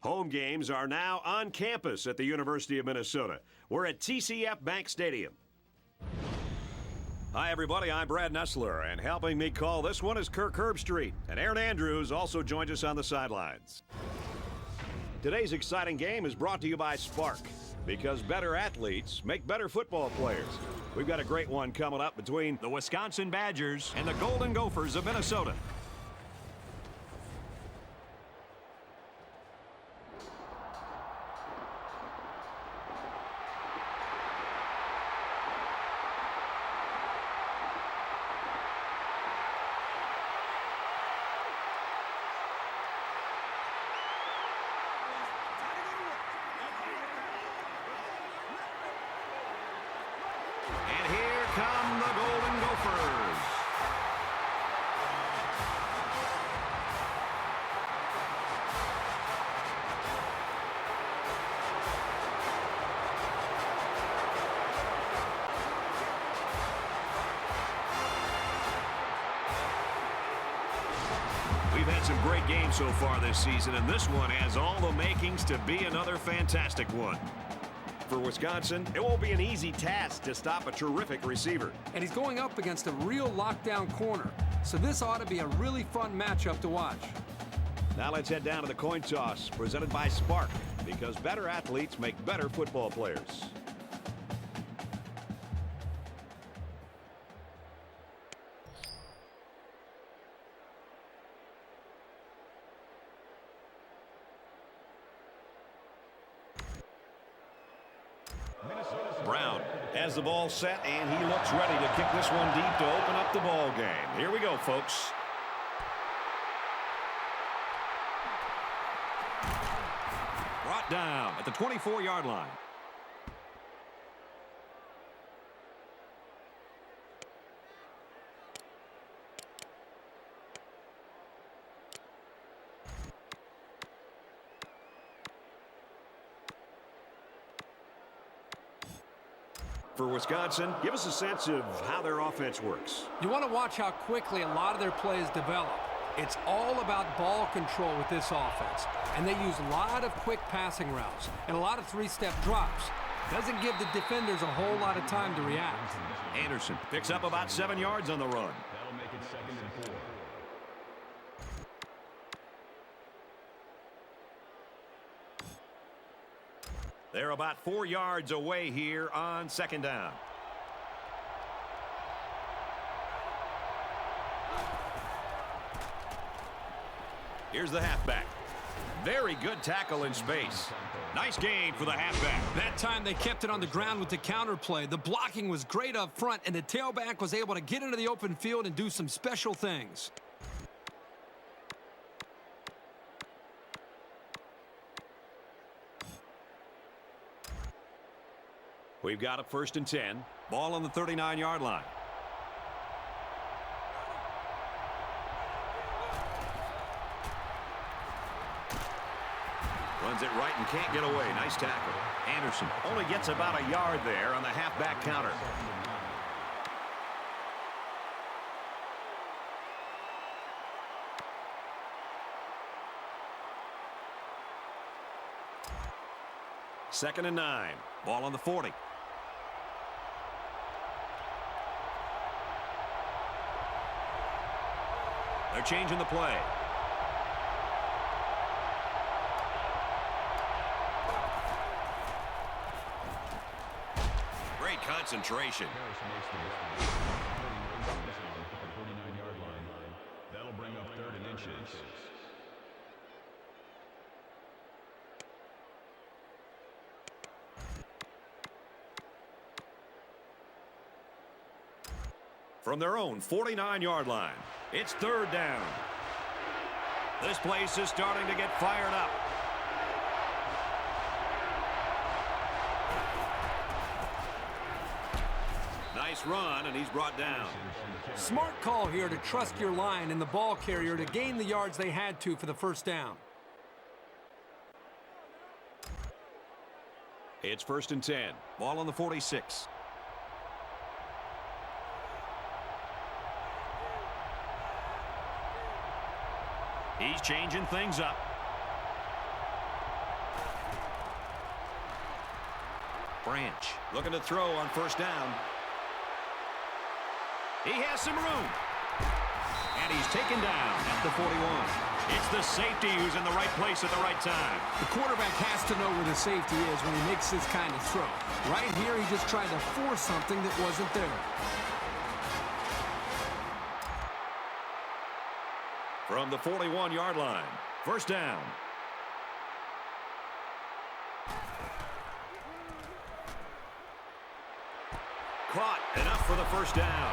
Home games are now on campus at the University of Minnesota. We're at TCF Bank Stadium. Hi, everybody. I'm Brad Nessler, and helping me call this one is Kirk Herbstreit. And Aaron Andrews also joins us on the sidelines. Today's exciting game is brought to you by Spark, because better athletes make better football players. We've got a great one coming up between the Wisconsin Badgers and the Golden Gophers of Minnesota. Come the Golden Gophers. We've had some great games so far this season, and this one has all the makings to be another fantastic one. For Wisconsin, it won't be an easy task to stop a terrific receiver. And he's going up against a real lockdown corner. So this ought to be a really fun matchup to watch. Now let's head down to the coin toss presented by Spark, because better athletes make better football players. Brown has the ball set, and he looks ready to kick this one deep to open up the ball game. Here we go, folks. Brought down at the 24-yard line. For Wisconsin, give us a sense of how their offense works. You want to watch how quickly a lot of their plays develop. It's all about ball control with this offense. And they use a lot of quick passing routes and a lot of three-step drops. Doesn't give the defenders a whole lot of time to react. Anderson picks up about 7 yards on the run. That'll make it 2nd and 4. They're about 4 yards away here on 2nd down. Here's the halfback. Very good tackle in space. Nice gain for the halfback. That time they kept it on the ground with the counter play. The blocking was great up front, and the tailback was able to get into the open field and do some special things. We've got a 1st and 10. Ball on the 39-yard line. Runs it right and can't get away. Nice tackle. Anderson only gets about a yard there on the halfback counter. Second and 9. Ball on the 40. They're changing the play. Great concentration. That'll bring up 3rd and inches. From their own 49-yard line, it's 3rd down. This place is starting to get fired up. Nice run, and he's brought down. Smart call here to trust your line and the ball carrier to gain the yards they had to for the 1st down. It's 1st and 10. Ball on the 46. He's changing things up. Branch looking to throw on first down. He has some room. And he's taken down at the 41. It's the safety who's in the right place at the right time. The quarterback has to know where the safety is when he makes this kind of throw. Right here, he just tried to force something that wasn't there. From the 41-yard line, first down. Caught enough for the first down.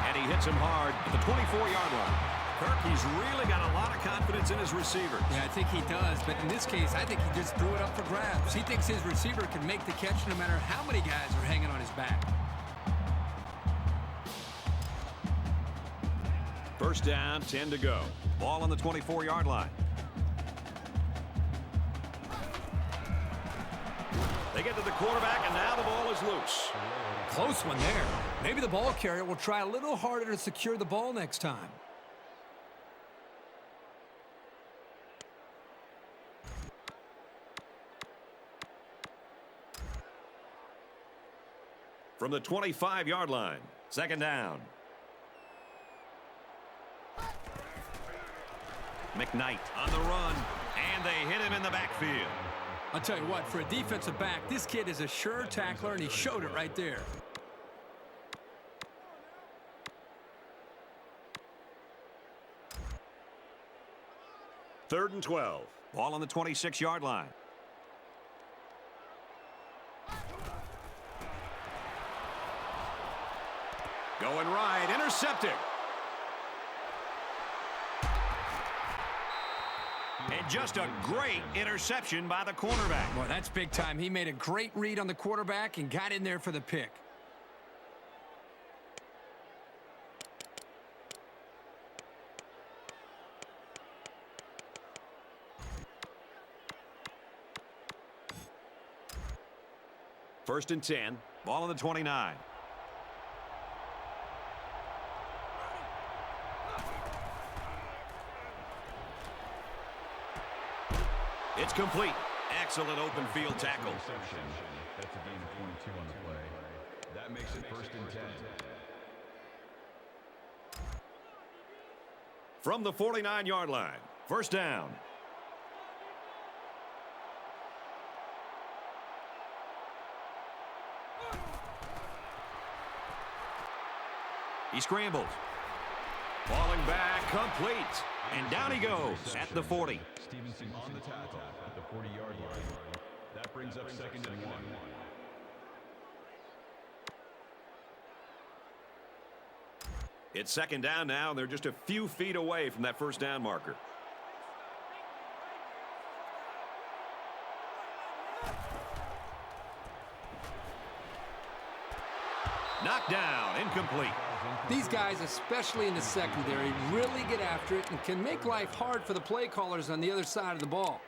And he hits him hard at the 24-yard line. Kirk, he's really got a lot of confidence in his receivers. Yeah, I think he does, but in this case, I think he just threw it up for grabs. He thinks his receiver can make the catch no matter how many guys are hanging on his back. First down, 10 to go. Ball on the 24-yard line. They get to the quarterback, and now the ball is loose. Close one there. Maybe the ball carrier will try a little harder to secure the ball next time. From the 25-yard line, second down. McKnight on the run, and they hit him in the backfield. I'll tell you what, for a defensive back, this kid is a sure tackler, and he showed it right there. Third and 12. Ball on the 26-yard line. Going right, intercepted. And just a great interception by the cornerback. Boy, that's big time. He made a great read on the quarterback and got in there for the pick. First and 10. Ball on the 29. It's complete. Excellent open field tackle. Reception. That's a gain of 22 on the play. That makes it first and 10. From the 49-yard line, first down. He scrambles. Falling back, complete. And down he goes at the 40. Stevenson on the tackle at the 40-yard line. That brings up second and 1. It's second down now, and they're just a few feet away from that first down marker. Knocked down, incomplete. These guys, especially in the secondary, really get after it and can make life hard for the play callers on the other side of the ball.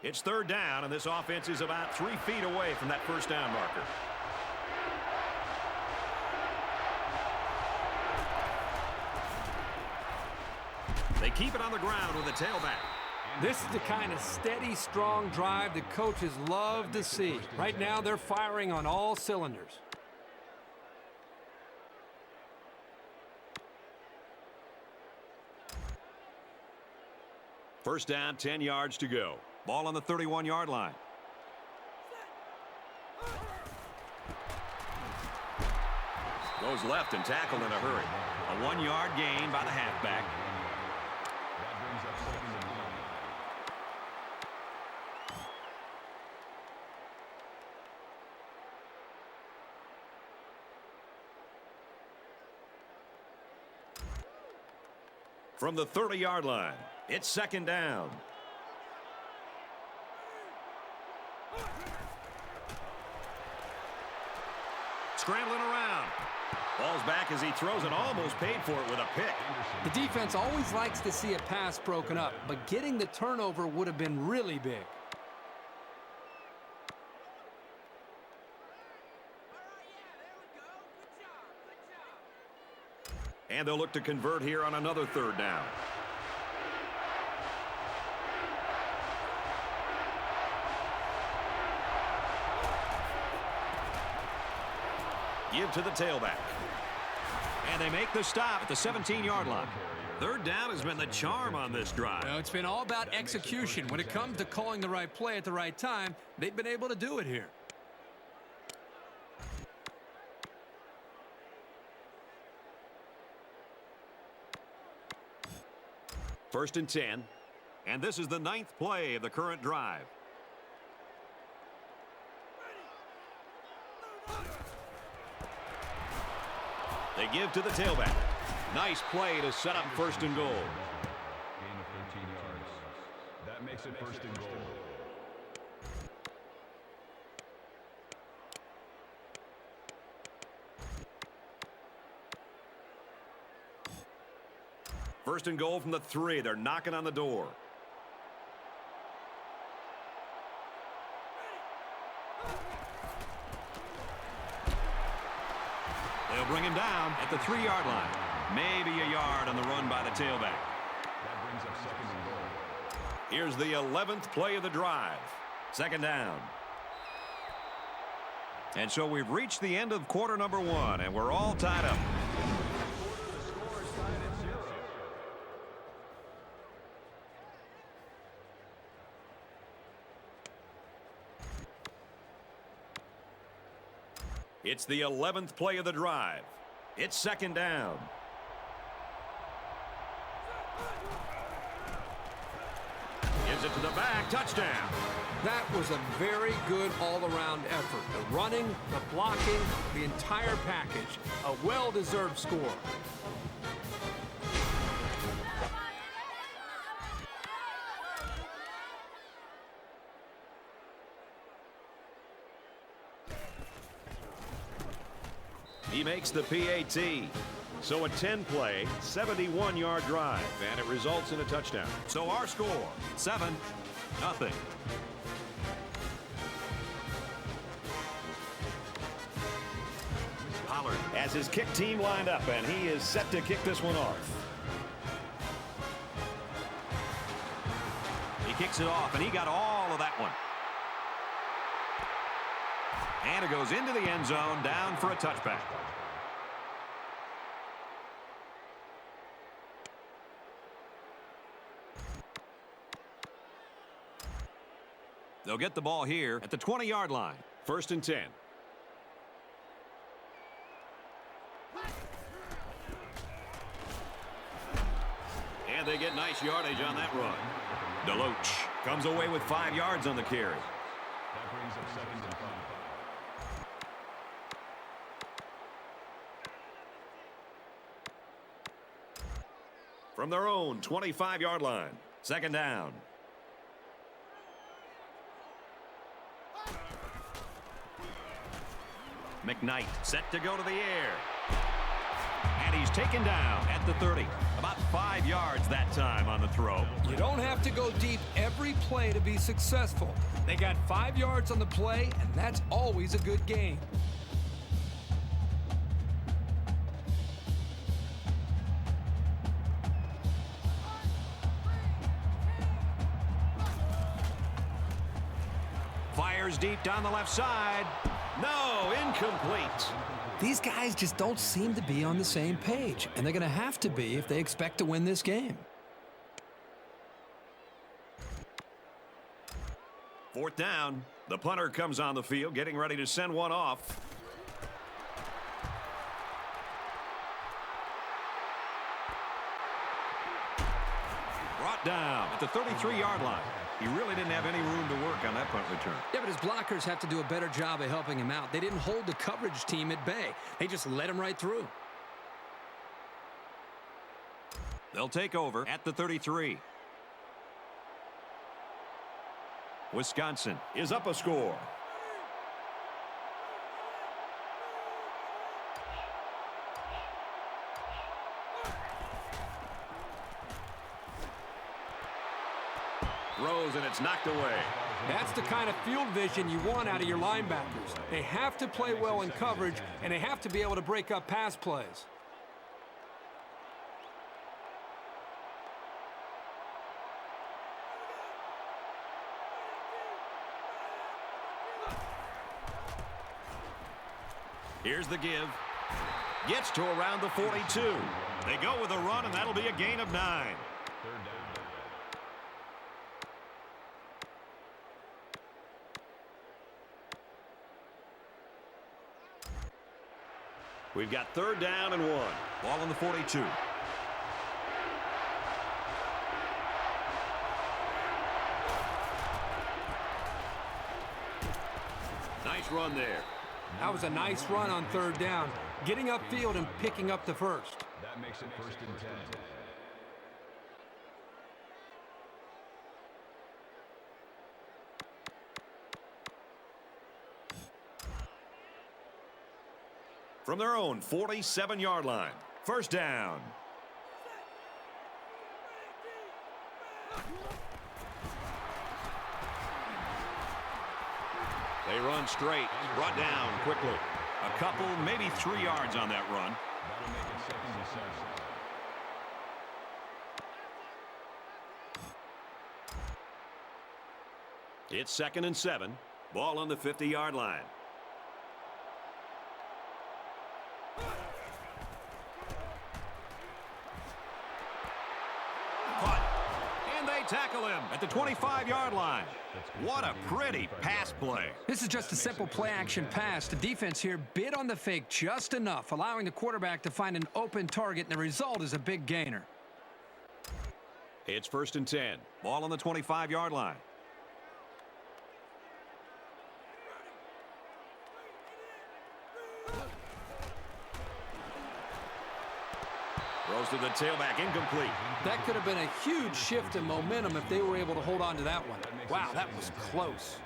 It's third down, and this offense is about 3 feet away from that first down marker. They keep it on the ground with a tailback. This is the kind of steady, strong drive that coaches love to see. Right now, they're firing on all cylinders. First down, 10 yards to go. Ball on the 31-yard line. Goes left and tackled in a hurry. A 1-yard gain by the halfback. That brings up second and 9. From the 30-yard line, it's second down. Scrambling around. Ball's back as he throws and almost paid for it with a pick. The defense always likes to see a pass broken up, but getting the turnover would have been really big. And they'll look to convert here on another third down. give to the tailback. And they make the stop at the 17-yard line. Third down has been the charm on this drive. Well, it's been all about execution. When it comes to calling the right play at the right time, they've been able to do it here. First and 10. And this is the 9th play of the current drive. They give to the tailback. Nice play to set up first and goal. Gain of 13 yards. That makes it first and goal. First and goal from the 3. They're knocking on the door. They'll bring him down at the 3-yard line. Maybe a yard on the run by the tailback. That brings up second and goal. Here's the 11th play of the drive. Second down. And so we've reached the end of quarter number 1, and we're all tied up. It's the 11th play of the drive. It's second down. Gives it to the back. Touchdown. That was a very good all-around effort. The running, the blocking, the entire package. A well-deserved score. He makes the PAT. So a 10-play, 71-yard drive, and it results in a touchdown. So our score, 7-0. Pollard has his kick team lined up, and he is set to kick this one off. He kicks it off, and he got all of that one. And it goes into the end zone, down for a touchback. They'll get the ball here at the 20-yard line. First and 10. And they get nice yardage on that run. Deloach comes away with 5 yards on the carry. That brings up second and 5. From their own 25-yard line. Second down. McKnight set to go to the air. And he's taken down at the 30. About 5 yards that time on the throw. You don't have to go deep every play to be successful. They got 5 yards on the play, and that's always a good game. Fires deep down the left side. No, incomplete. These guys just don't seem to be on the same page, and they're going to have to be if they expect to win this game. Fourth down. The punter comes on the field, getting ready to send one off. Brought down at the 33-yard line. He really didn't have any room to work on that punt return. Yeah, but his blockers have to do a better job of helping him out. They didn't hold the coverage team at bay. They just let him right through. They'll take over at the 33. Wisconsin is up a score. Throws, and it's knocked away. That's the kind of field vision you want out of your linebackers. They have to play well in coverage, and they have to be able to break up pass plays. Here's the give. Gets to around the 42. They go with a run, and that'll be a gain of 9. Third down. We've got 3rd down and 1. Ball on the 42. Nice run there. That was a nice run on 3rd down, getting upfield and picking up the first. That makes it 1st and 10. From their own 47-yard line. 1st down. They run straight, brought down quickly. A couple, maybe 3 yards on that run. That'll make it 2nd and 7. It's 2nd and 7. Ball on the 50-yard line. Caught. And they tackle him at the 25-yard line. What a pretty pass play. This is just a simple play-action pass. The defense here bid on the fake just enough, allowing the quarterback to find an open target, and the result is a big gainer. It's 1st and 10. Ball on the 25-yard line. Throws to the tailback, incomplete. That could have been a huge shift in momentum if they were able to hold on to that one. Wow, that was close.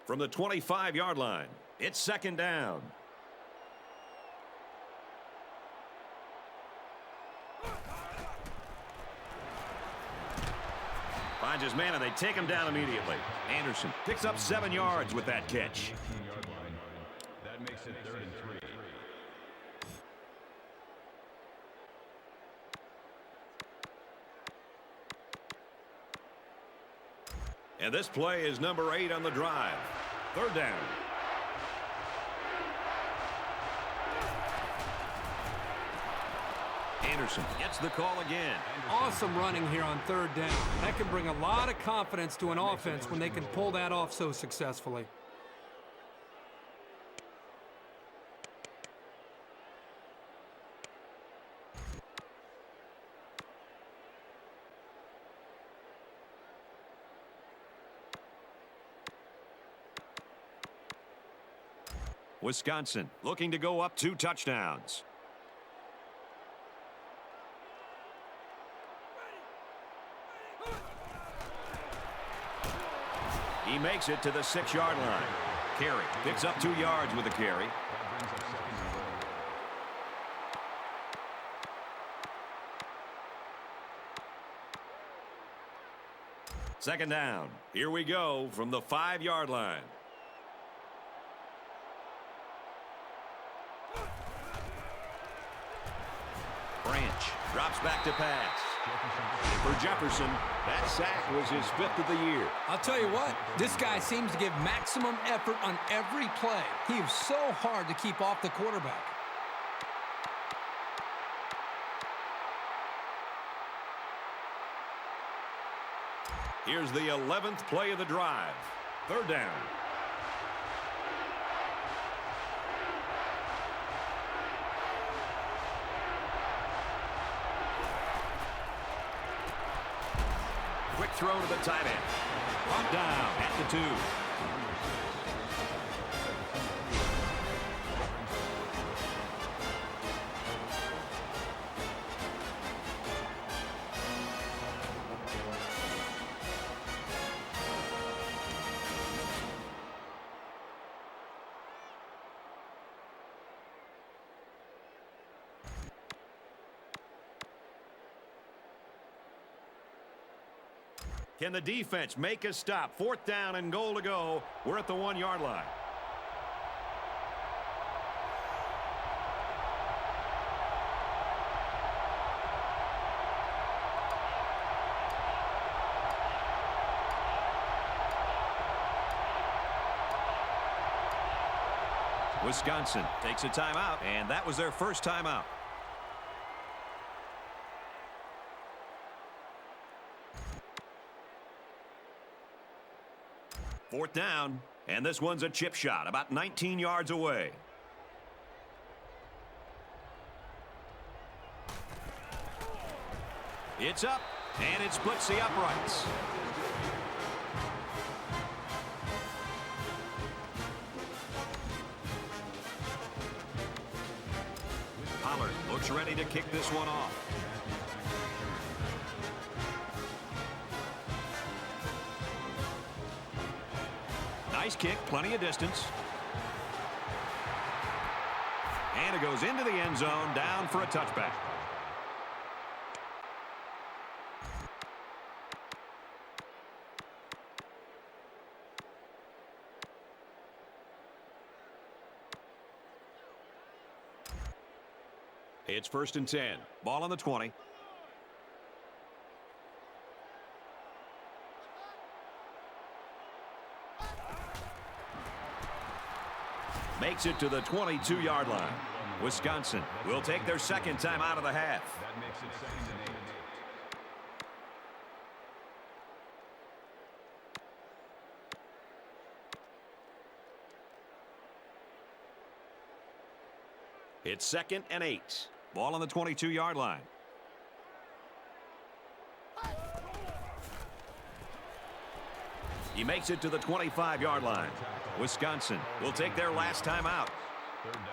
From the 25-yard line, it's 2nd down. Finds his man, and they take him down immediately. Anderson picks up 7 yards with that catch. 18-yard line. That makes it 3rd and 3. And this play is number 8 on the drive. 3rd down. Anderson gets the call again. Awesome running here on 3rd down. That can bring a lot of confidence to an offense when they can pull that off so successfully. Wisconsin looking to go up 2 touchdowns. He makes it to the 6-yard line. Carey picks up 2 yards with a carry. That brings up 2nd and goal. Second down. Here we go from the 5-yard line. Branch drops back to pass. For Jefferson, that sack was his 5th of the year. I'll tell you what, this guy seems to give maximum effort on every play. He is so hard to keep off the quarterback. Here's the 11th play of the drive. 3rd down. Quick throw to the tight end. Brought down at the 2. Can the defense make a stop? 4th down and goal to go. We're at the 1-yard line. Wisconsin takes a timeout, and that was their first timeout. Fourth down, and this one's a chip shot about 19 yards away. It's up, and it splits the uprights. Pollard looks ready to kick this one off. Nice kick, plenty of distance. And it goes into the end zone, down for a touchback. It's first and 10. Ball on the 20. Makes it to the 22-yard line. Wisconsin will take their second time out of the half. That makes it 2nd and 8. It's 2nd and 8. Ball on the 22-yard line. He makes it to the 25-yard line. Wisconsin will take their last time out. 3rd down.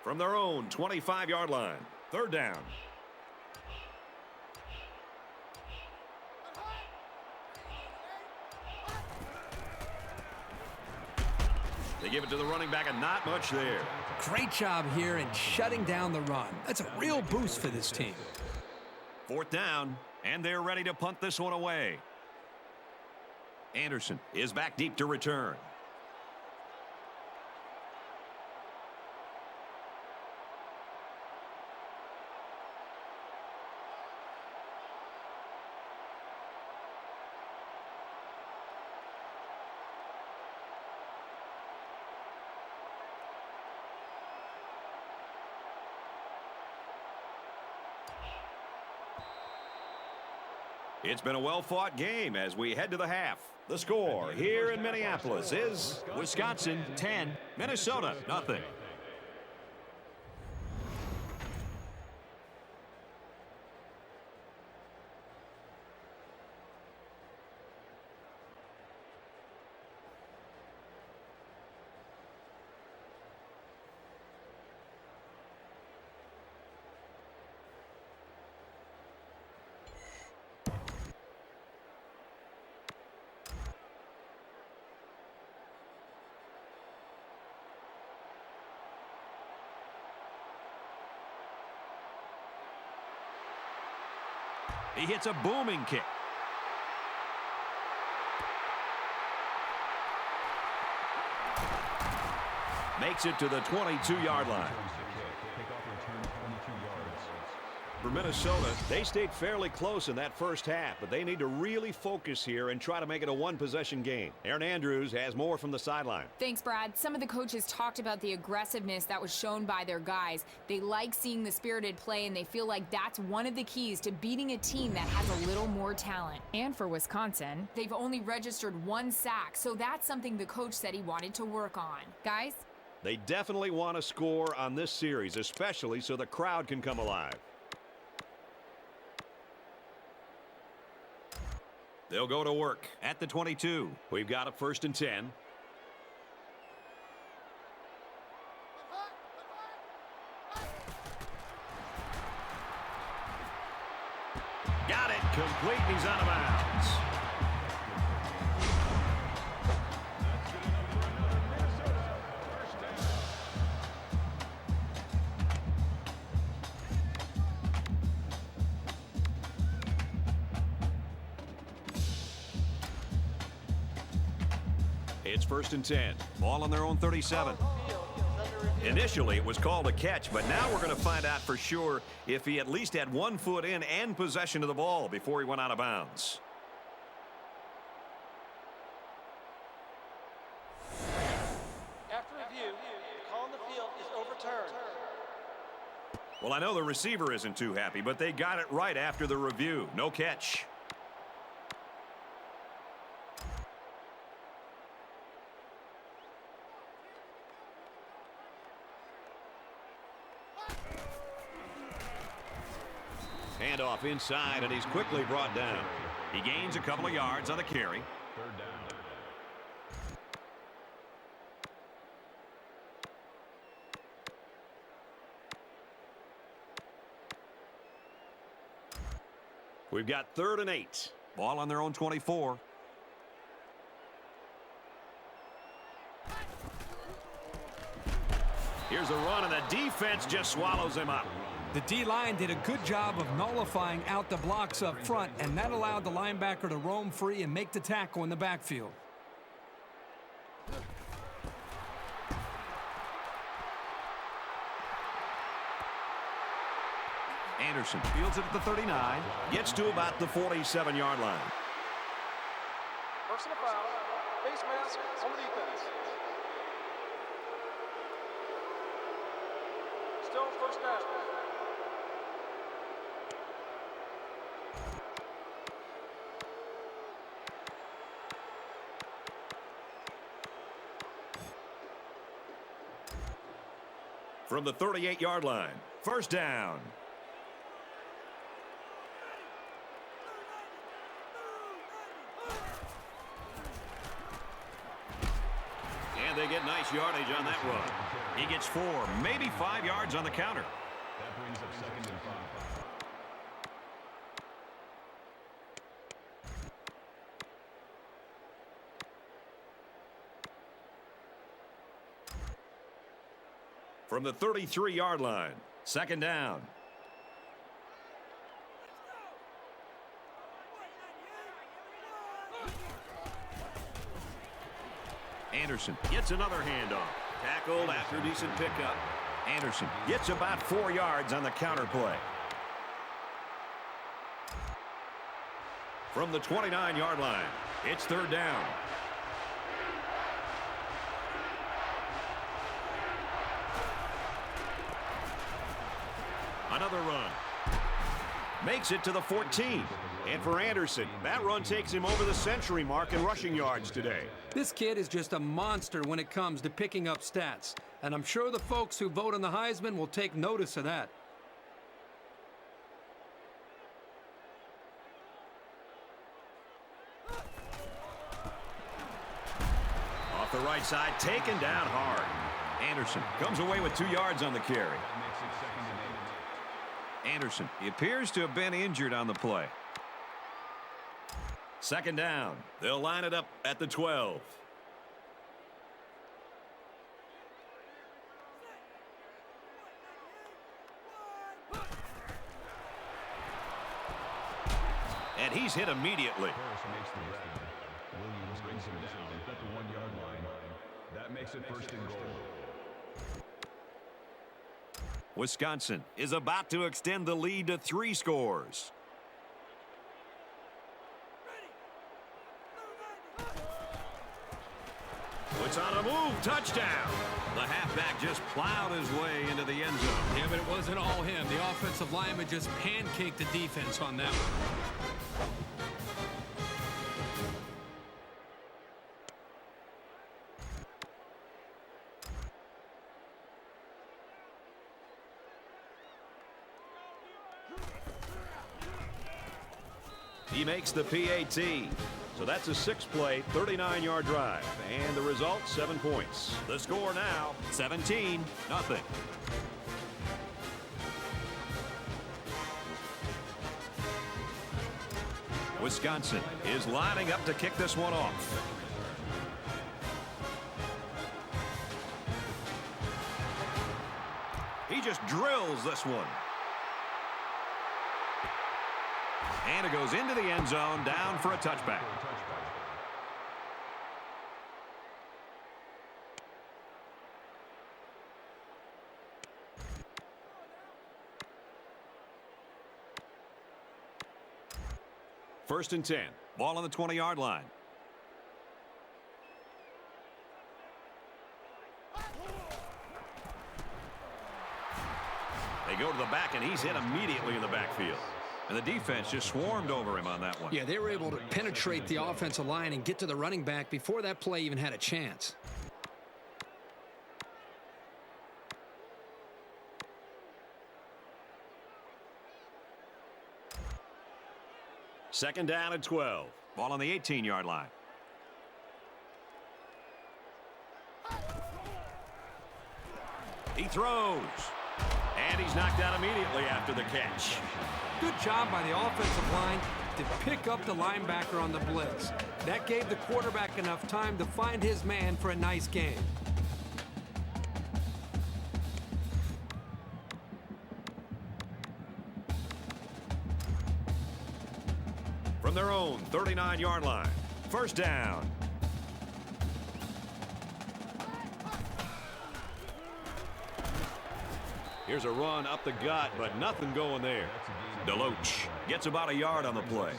From their own 25-yard line. 3rd down. They give it to the running back, and not much there. Great job here in shutting down the run. That's a real boost for this team. 4th down, and they're ready to punt this one away. Anderson is back deep to return. It's been a well-fought game as we head to the half. The score here in Minneapolis is Wisconsin 10, Minnesota nothing. He hits a booming kick. Makes it to the 22-yard line. For Minnesota, they stayed fairly close in that first half, but they need to really focus here and try to make it a one-possession game. Aaron Andrews has more from the sideline. Thanks, Brad. Some of the coaches talked about the aggressiveness that was shown by their guys. They like seeing the spirited play, and they feel like that's one of the keys to beating a team that has a little more talent. And for Wisconsin, they've only registered 1 sack, so that's something the coach said he wanted to work on. Guys? They definitely want to score on this series, especially so the crowd can come alive. They'll go to work at the 22. We've got a first and 10. Got it. Complete. He's out of bounds. It's first and 10. Ball on their own 37. Initially, it was called a catch, but now we're going to find out for sure if he at least had 1 foot in and possession of the ball before he went out of bounds. review, the call on the field is overturned. Well, I know the receiver isn't too happy, but they got it right after the review. No catch. Handoff inside, and he's quickly brought down. He gains a couple of yards on the carry. Third down. We've got 3rd and 8. Ball on their own 24. Here's a run, and the defense just swallows him up. The D-line did a good job of nullifying out the blocks up front, and that allowed the linebacker to roam free and make the tackle in the backfield. Anderson fields it at the 39, gets to about the 47-yard line. Personal foul, face mask on the defense. Still first down. From the 38-yard line, first down. And they get nice yardage on that run. He gets 4, maybe 5 yards on the counter. That brings up 2nd and 5. From the 33-yard line, second down. Anderson gets another handoff. Tackled after decent pickup. Anderson gets about 4 yards on the counter play. From the 29-yard line, it's third down. Another run. Makes it to the 14. And for Anderson, that run takes him over the century mark in rushing yards today. This kid is just a monster when it comes to picking up stats, and I'm sure the folks who vote on the Heisman will take notice of that. Off the right side, taken down hard. Anderson comes away with 2 yards on the carry. That makes it 2nd and 8. Anderson, he appears to have been injured on the play. Second down. They'll line it up at the 12. And he's hit immediately. Harris makes the grab. Williams brings him down at the 1-yard line. That makes it 1st and goal. Wisconsin is about to extend the lead to 3 scores. It's on a move. Touchdown. The halfback just plowed his way into the end zone. Yeah, but it wasn't all him. The offensive lineman just pancaked the defense on that one. He makes the PAT. So that's a 6-play, 39-yard drive. And the result, 7 points. The score now, 17-0. Wisconsin is lining up to kick this one off. He just drills this one. And it goes into the end zone, down for a touchback. First and 10. Ball on the 20-yard line. go to the back, and he's hit immediately in the backfield. And the defense just swarmed over him on that one. Yeah, they were able to penetrate the offensive line and get to the running back before that play even had a chance. Second down and 12. Ball on the 18-yard line. He throws. And he's knocked out immediately after the catch. Good job by the offensive line to pick up the linebacker on the blitz. That gave the quarterback enough time to find his man for a nice game. From their own 39-yard line. First down. Here's a run up the gut, but nothing going there. Deloach gets about a yard on the play.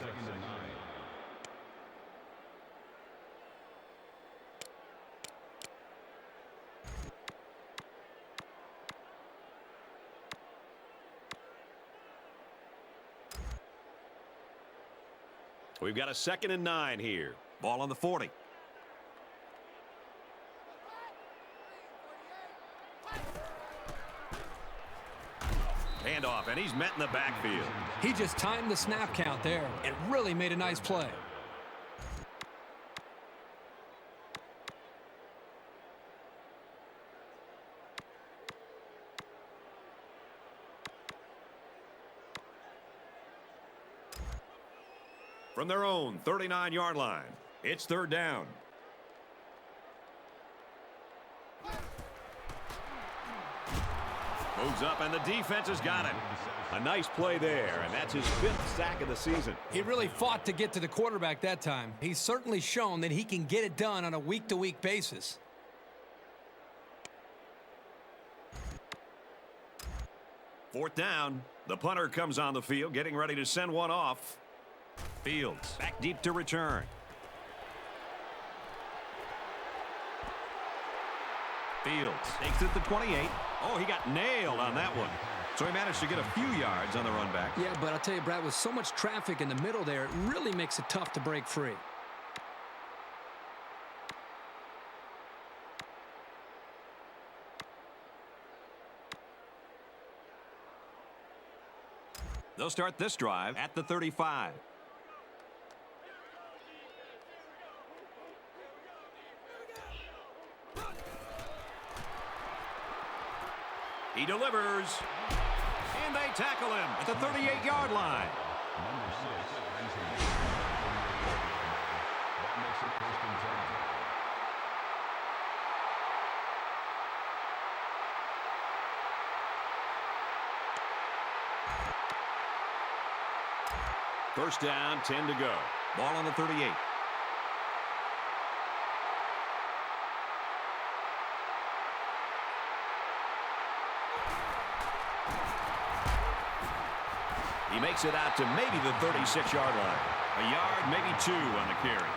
We've got a 2nd and 9 here. Ball on the 40. Handoff, and he's met in the backfield. He just timed the snap count there. It really made a nice play. From their own 39-yard line, it's third down. Moves up, and the defense has got it. A nice play there, and that's his 5th sack of the season. He really fought to get to the quarterback that time. He's certainly shown that he can get it done on a week-to-week basis. Fourth down. The punter comes on the field, getting ready to send one off. Fields back deep to return. Fields takes it to 28. Oh, he got nailed on that one. So he managed to get a few yards on the run back. Yeah, but I'll tell you, Brad, with so much traffic in the middle there, it really makes it tough to break free. They'll start this drive at the 35. He delivers. And they tackle him at the 38-yard line. Number 6, that makes it 1st and 10. First down, 10 to go. Ball on the 38. He makes it out to maybe the 36-yard line. A yard, maybe 2 on the carry.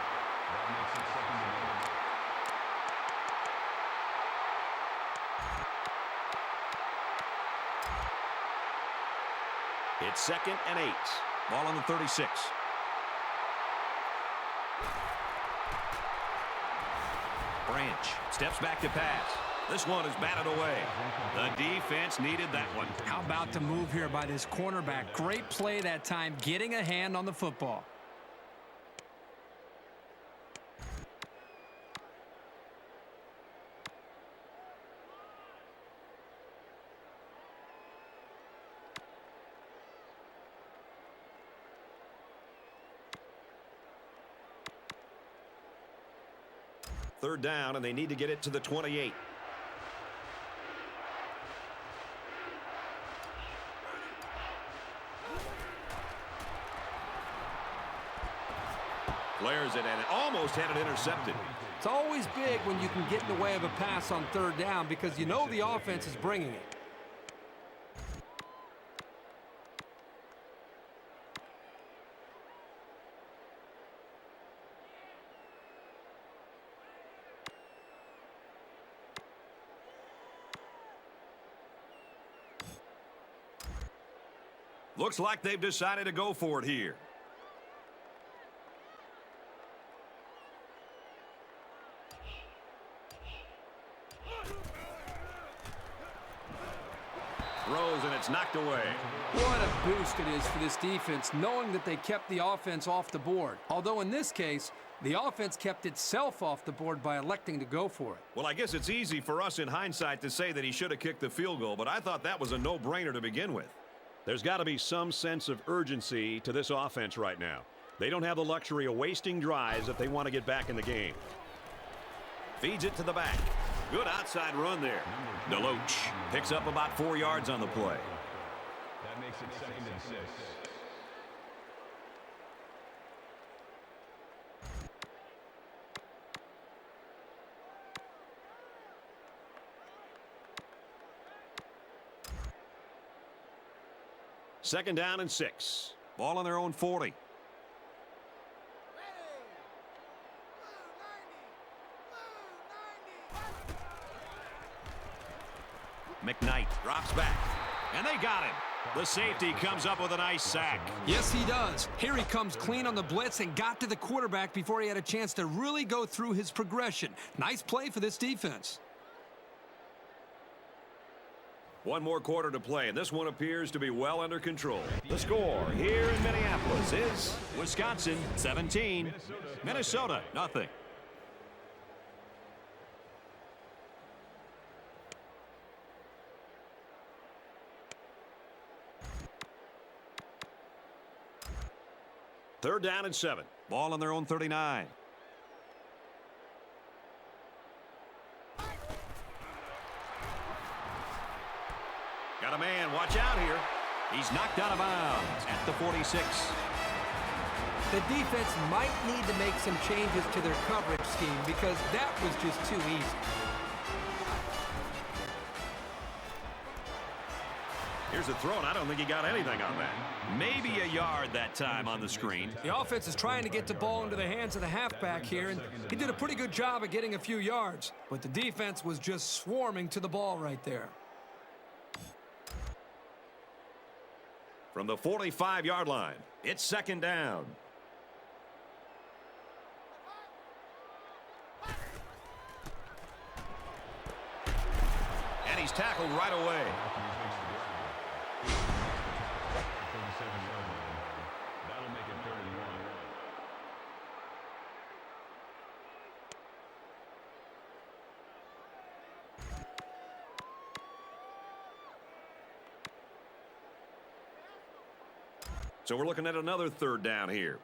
That makes it 2nd and 8. It's 2nd and 8. Ball on the 36. Branch steps back to pass. This one is batted away. The defense needed that one. How about the move here by this cornerback? Great play that time, getting a hand on the football. Third down, and they need to get it to the 28. Flares it, and it almost had it intercepted. It's always big when you can get in the way of a pass on third down because you know the offense is bringing it. Looks like they've decided to go for it here. Throws, and it's knocked away. What a boost it is for this defense, knowing that they kept the offense off the board. Although in this case, the offense kept itself off the board by electing to go for it. Well, I guess it's easy for us in hindsight to say that he should have kicked the field goal, but I thought that was a no-brainer to begin with. There's got to be some sense of urgency to this offense right now. They don't have the luxury of wasting drives if they want to get back in the game. Feeds it to the back. Good outside run there. Deloach picks up about 4 yards on the play. That makes it 2nd and 6. Second down and 6. Ball on their own 40. McKnight drops back, and they got him. The safety comes up with a nice sack. Yes, he does. Here he comes clean on the blitz and got to the quarterback before he had a chance to really go through his progression. Nice play for this defense. One more quarter to play, and this one appears to be well under control. The score here in Minneapolis is Wisconsin 17, Minnesota nothing. Third down and 7. Ball on their own 39. Got a man. Watch out here. He's knocked out of bounds at the 46. The defense might need to make some changes to their coverage scheme because that was just too easy. Here's a throw, and I don't think he got anything on that. Maybe a yard that time on the screen. The offense is trying to get the ball into the hands of the halfback here, and he did a pretty good job of getting a few yards. But the defense was just swarming to the ball right there. From the 45-yard line, it's second down. And he's tackled right away. 37-yard line. That'll make it 3rd and 1. So we're looking at another third down here.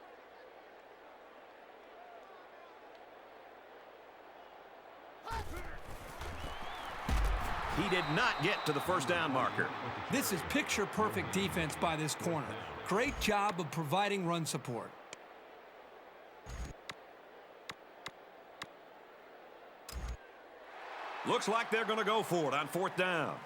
He did not get to the first down marker. This is picture-perfect defense by this corner. Great job of providing run support. Looks like they're going to go for it on 4th down.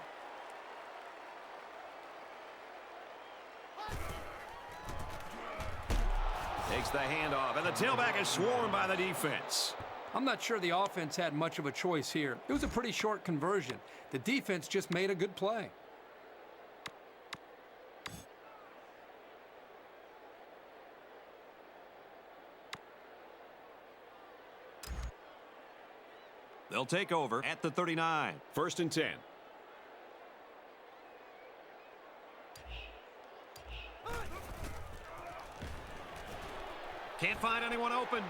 Takes the handoff, and the tailback is swarmed by the defense. I'm not sure the offense had much of a choice here. It was a pretty short conversion. The defense just made a good play. They'll take over at the 39. 1st and 10. Can't find anyone open.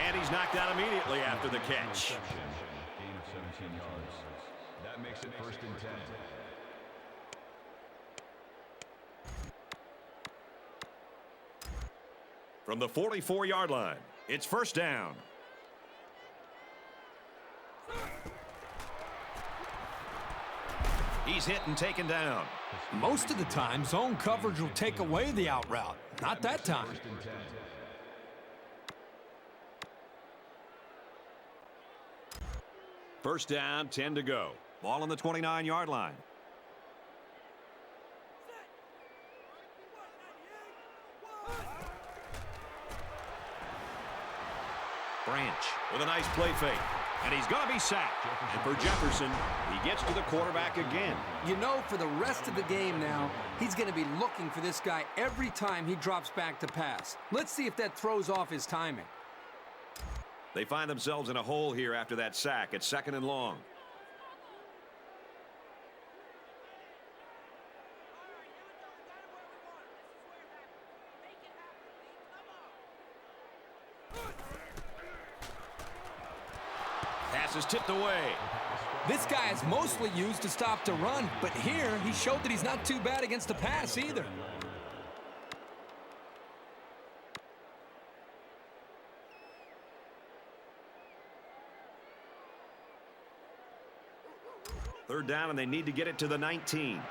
And he's knocked out immediately after the catch. Gain of 17 yards. That makes it 1st and 10. From the 44-yard line, it's 1st down. He's hit and taken down. Most of the time, zone coverage will take away the out route. Not that time. 1st and 10. First down, 10 to go. Ball on the 29-yard line. Branch with a nice play fake. And he's going to be sacked. And for Jefferson, he gets to the quarterback again. You know, for the rest of the game now, he's going to be looking for this guy every time he drops back to pass. Let's see if that throws off his timing. They find themselves in a hole here after that sack. It's 2nd and long. Pass is tipped away. This guy is mostly used to stop the run, but here he showed that he's not too bad against the pass either. Third down, and they need to get it to the 19.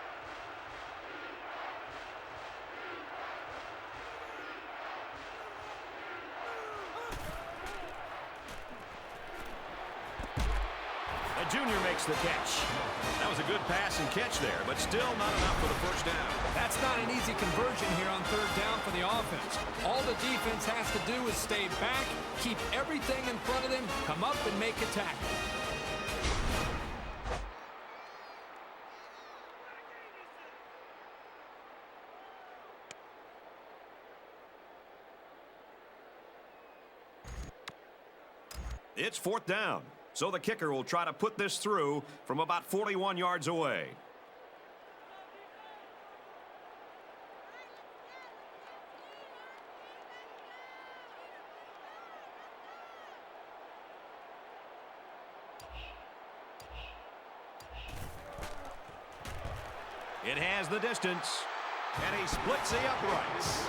The junior makes the catch. That was a good pass and catch there, but still not enough for the first down. That's not an easy conversion here on 3rd down for the offense. All the defense has to do is stay back, keep everything in front of them, come up and make a tackle. It's 4th down, so the kicker will try to put this through from about 41 yards away. It has the distance, and he splits the uprights.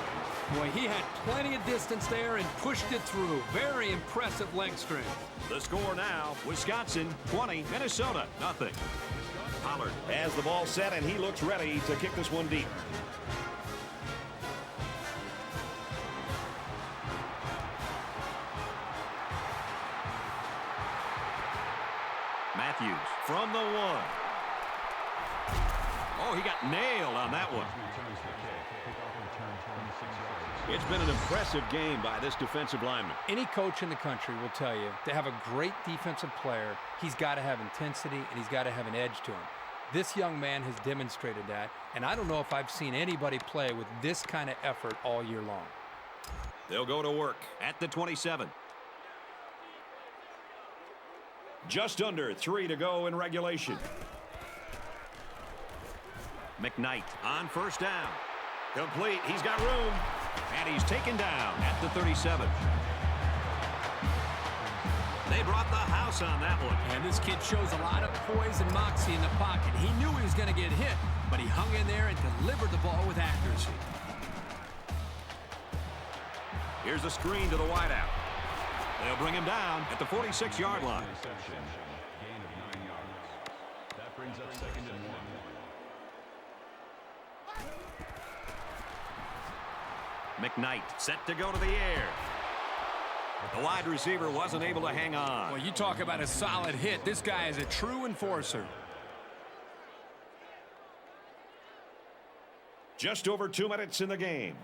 Boy, he had plenty of distance there and pushed it through. Very impressive leg strength. The score now, Wisconsin 20, Minnesota nothing. Pollard has the ball set, and he looks ready to kick this one deep. Matthews from the 1. Oh, he got nailed on that one. It's been an impressive game by this defensive lineman. Any coach in the country will tell you to have a great defensive player, he's got to have intensity and he's got to have an edge to him. This young man has demonstrated that, and I don't know if I've seen anybody play with this kind of effort all year long. They'll go to work at the 27. Just under 3 to go in regulation. McKnight on 1st down. Complete. He's got room. And he's taken down at the 37. They brought the house on that one. And this kid shows a lot of poise and moxie in the pocket. He knew he was going to get hit, but he hung in there and delivered the ball with accuracy. Here's a screen to the wideout. They'll bring him down at the 46-yard line. Gain of 9 yards. That brings up 2nd and 1. McKnight set to go to the air. The wide receiver wasn't able to hang on. Well, you talk about a solid hit. This guy is a true enforcer. Just over 2 minutes in the game.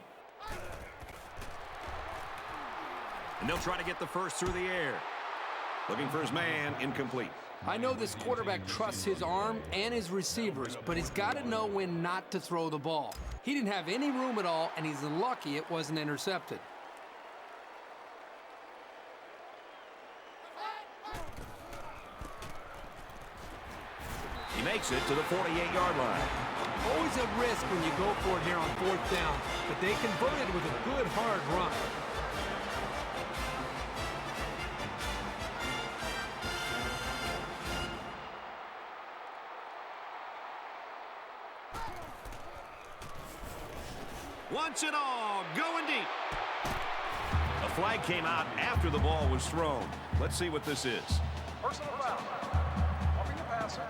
And they'll try to get the first through the air. Looking for his man, incomplete. I know this quarterback trusts his arm and his receivers, but he's got to know when not to throw the ball. He didn't have any room at all, and he's lucky it wasn't intercepted. He makes it to the 48-yard line. Always a risk when you go for it here on 4th down, but they converted with a good, hard run. Wants it all, going deep. A flag came out after the ball was thrown. Let's see what this is. Personal foul. Roughing the passer.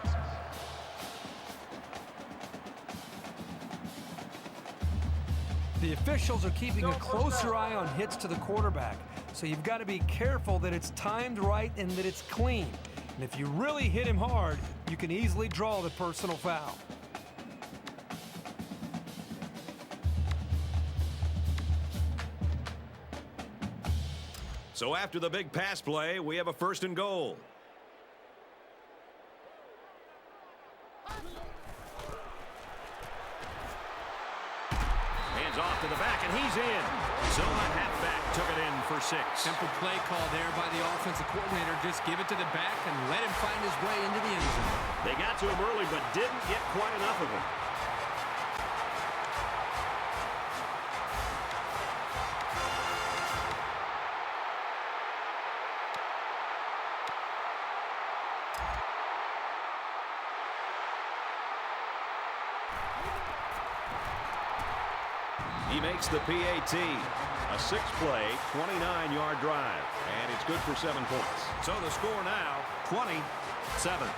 The officials are keeping a closer eye on hits to the quarterback, so you've got to be careful that it's timed right and that it's clean. And if you really hit him hard, you can easily draw the personal foul. So after the big pass play, we have a 1st and goal. He's in. So the halfback took it in for 6. Simple play call there by the offensive coordinator. Just give it to the back and let him find his way into the end zone. They got to him early, but didn't get quite enough of him. He makes the PAT. A 6-play, 29-yard drive. And it's good for 7 points. So the score now, 27.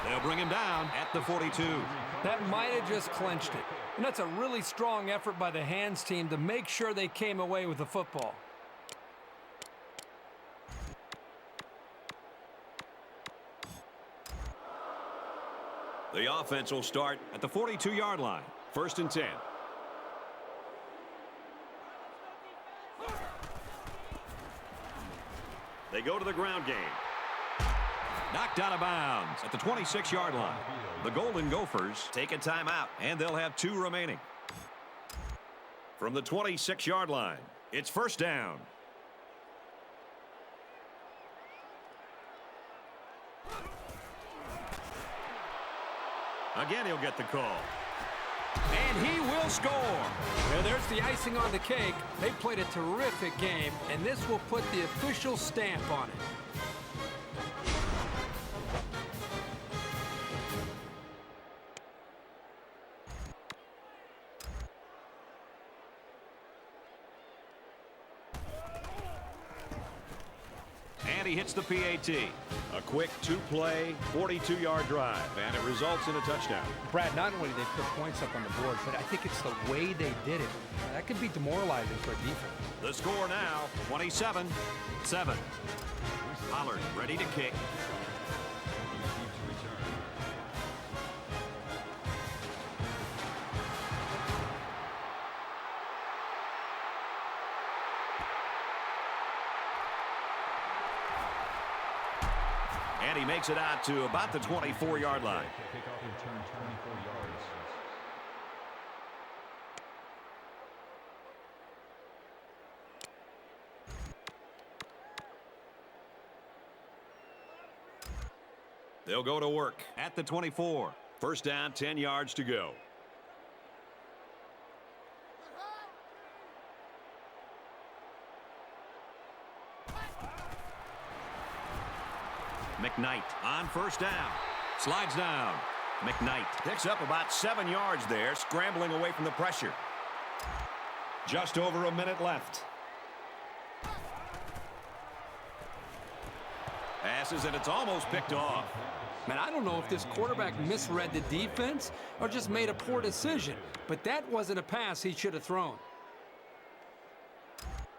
They'll bring him down at the 42. That might have just clinched it. And that's a really strong effort by the hands team to make sure they came away with the football. The offense will start at the 42-yard line. 1st and 10. They go to the ground game. Knocked out of bounds at the 26-yard line. The Golden Gophers take a timeout, and they'll have 2 remaining. From the 26-yard line, it's 1st down. Again, he'll get the call. And he will score. Well, there's the icing on the cake. They played a terrific game, and this will put the official stamp on it. And he hits the PAT. A quick 2-play, 42-yard drive, and it results in a touchdown. Brad, not only did they put points up on the board, but I think it's the way they did it. That could be demoralizing for a defense. The score now, 27-7. Pollard ready to kick. And he makes it out to about the 24-yard line. Kickoff return 24 yards. They'll go to work at the 24. 1st down, 10 yards to go. McKnight on 1st down. Slides down. McKnight picks up about 7 yards there, scrambling away from the pressure. Just over a minute left. Passes, and it's almost picked off. Man, I don't know if this quarterback misread the defense or just made a poor decision, but that wasn't a pass he should have thrown.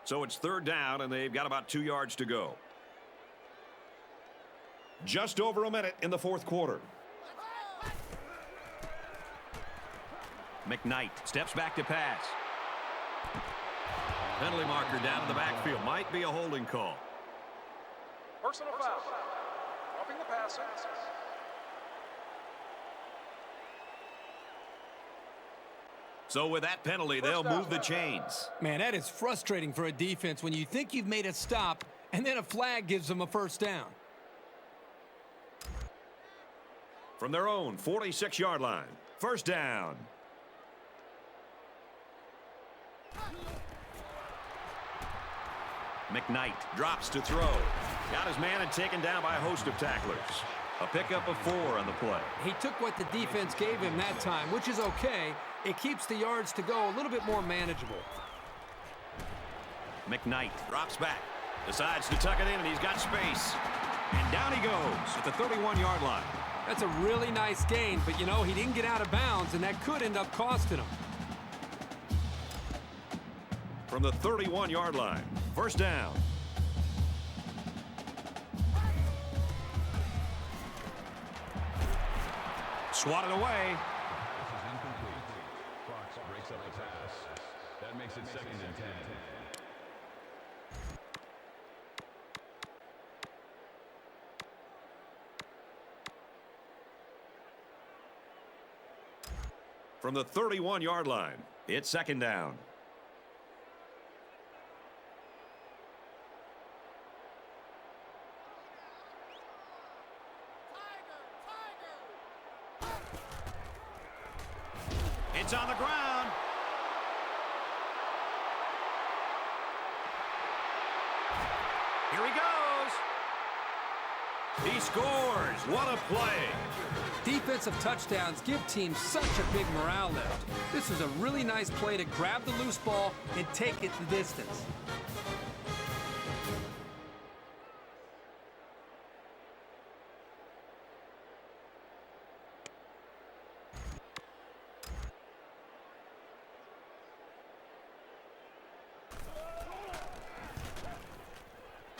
So it's 3rd down, and they've got about 2 yards to go. Just over a minute in the 4th quarter. McKnight steps back to pass. Penalty marker down in the backfield. Might be a holding call. Personal foul. Roughing the passer. So with that penalty, they'll move the chains. Man, that is frustrating for a defense when you think you've made a stop and then a flag gives them a 1st down. From their own 46-yard line. 1st down. McKnight drops to throw. Got his man and taken down by a host of tacklers. A pickup of 4 on the play. He took what the defense gave him that time, which is okay. It keeps the yards to go a little bit more manageable. McKnight drops back. Decides to tuck it in, and he's got space. And down he goes at the 31-yard line. That's a really nice gain, but you know, he didn't get out of bounds, and that could end up costing him. From the 31-yard line. 1st down. Swatted away. This is incomplete. Fox breaks up the pass. That makes it 2nd and 10. From the 31-yard line, it's second down. It's on the ground. Here he goes. He scores. What a play. Defensive touchdowns give teams such a big morale lift. This was a really nice play to grab the loose ball and take it the distance.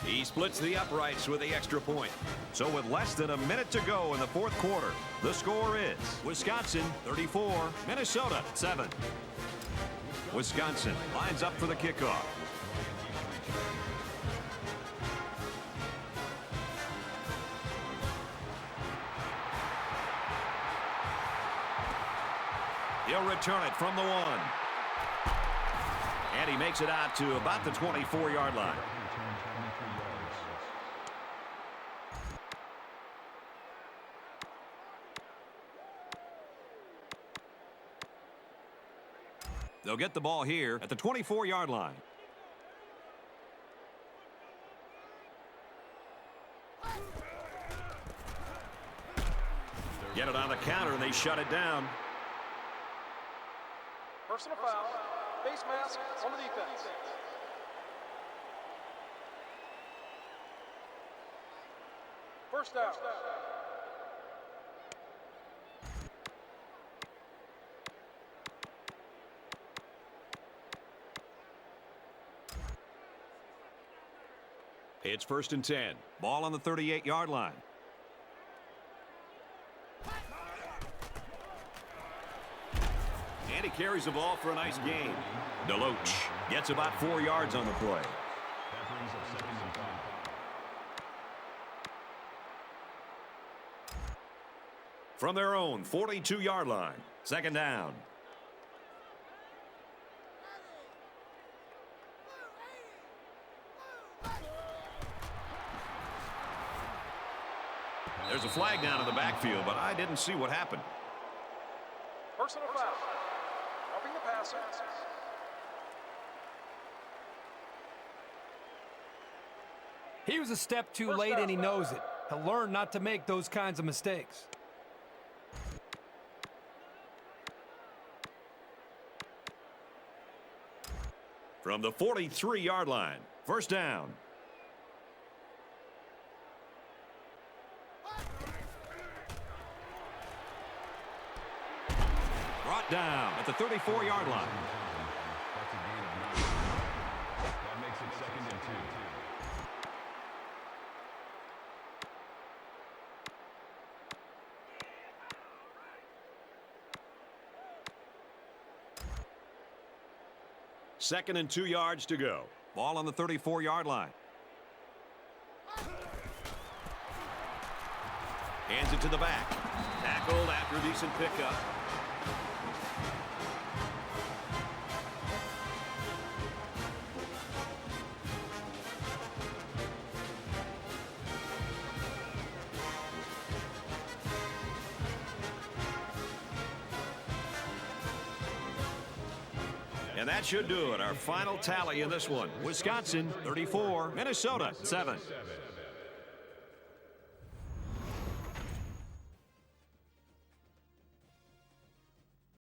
He splits the uprights with the extra point. So with less than a minute to go in the fourth quarter, the score is Wisconsin 34, Minnesota 7. Wisconsin lines up for the kickoff. He'll return it from the 1. And he makes it out to about the 24-yard line. They'll get the ball here at the 24-yard line. Get it on the counter, and they shut it down. Personal foul. Face mask on the defense. First down. It's first and 10. Ball on the 38-yard line. And he carries the ball for a nice gain. Deloach gets about 4 yards on the play. That brings up second and 5. From their own 42-yard line, second down. There's a flag down in the backfield, but I didn't see what happened. Personal foul. Helping the passer. He was a step too late, and he knows it. He'll learn not to make those kinds of mistakes. From the 43-yard line, first down. Brought down at the 34-yard line. That's a gain of 9. That makes it second and 2. Second and 2 yards to go. Ball on the 34-yard line. Hands it to the back. Tackled after a decent pickup. And that should do it. Our final tally in this one. Wisconsin 34, Minnesota 7.